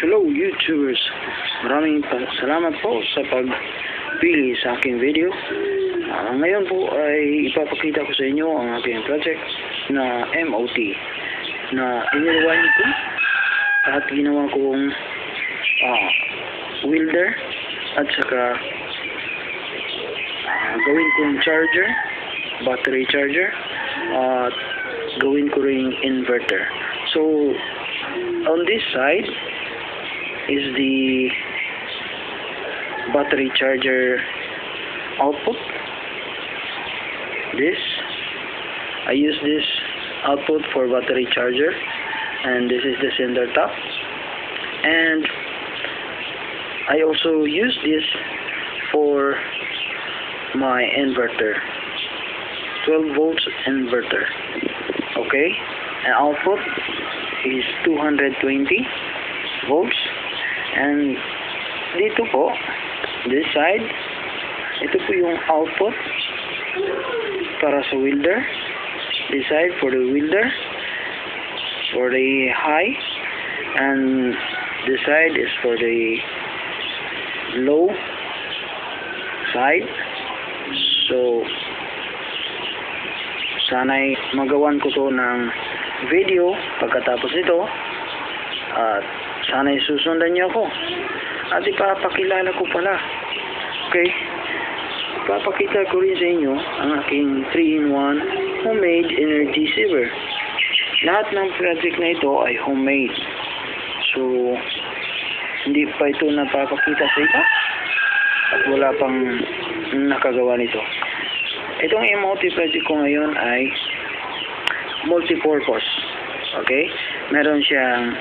Hello YouTubers, maraming salamat po sa pagpili sa aking video. Ngayon po ay ipapakita ko sa inyo ang aking project na MOT na inirewind ko at ginawa kong welder at saka gawin kong charger, battery charger at gawin ko ring inverter. So on this side is the battery charger output. I use this output for battery charger, and this is the center top, and I also use this for my inverter, 12 volts inverter. Okay, and output is 220 volts, and dito po, this side, ito po yung output para sa welder. This side for the welder, for the high, and this side is for the low side. So sana'y magawan ko to ng video pagkatapos nito, at sana'y susundan niyo ako at ipapakilala ko pala. Okay, ipapakita ko rin sa inyo ang aking 3-in-1 homemade energy saver. Lahat ng project na ito ay homemade, so hindi pa ito napapakita sa iba at wala pang nakagawa nito. Itong MOT project ko ngayon ay multi-purpose. Okay, meron siyang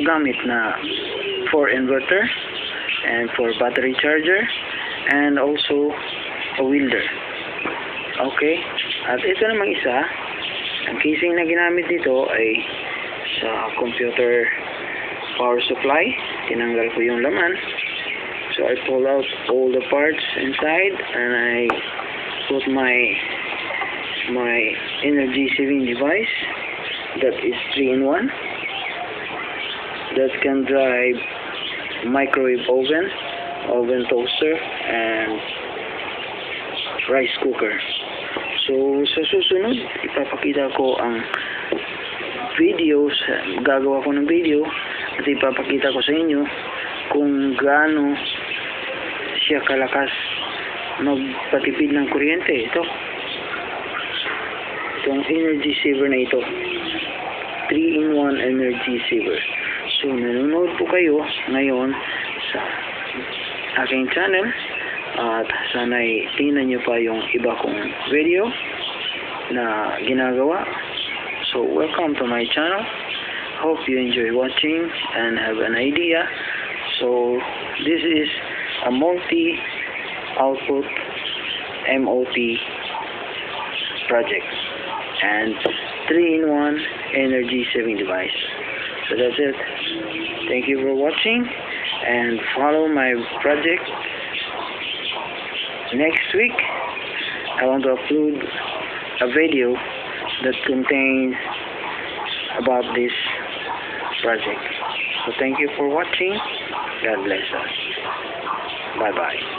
gamit na for inverter and for battery charger and also a welder. Okay, at ito namang isa, ang casing na ginamit dito ay sa computer power supply. Tinanggal ko yung laman, so I pull out all the parts inside and I put my energy saving device that is 3-in-1 that can drive microwave oven toaster and rice cooker. So sa susunod, ipapakita ko ang videos, gagawa ko ng video at ipapakita ko sa inyo kung gaano siya kalakas magpatipid ng kuryente. Itong energy saver na ito, 3-in-1 energy saver. So nanonood po kayo ngayon sa aking channel at sana'y tingnan nyo pa yung iba kong video na ginagawa. So welcome to my channel. Hope you enjoy watching and have an idea. So this is a multi-output MOT project and 3-in-1 energy saving device. So that's it. Thank you for watching and follow my project. Next week I want to upload a video that contains about this project. So thank you for watching. God bless us. Bye bye.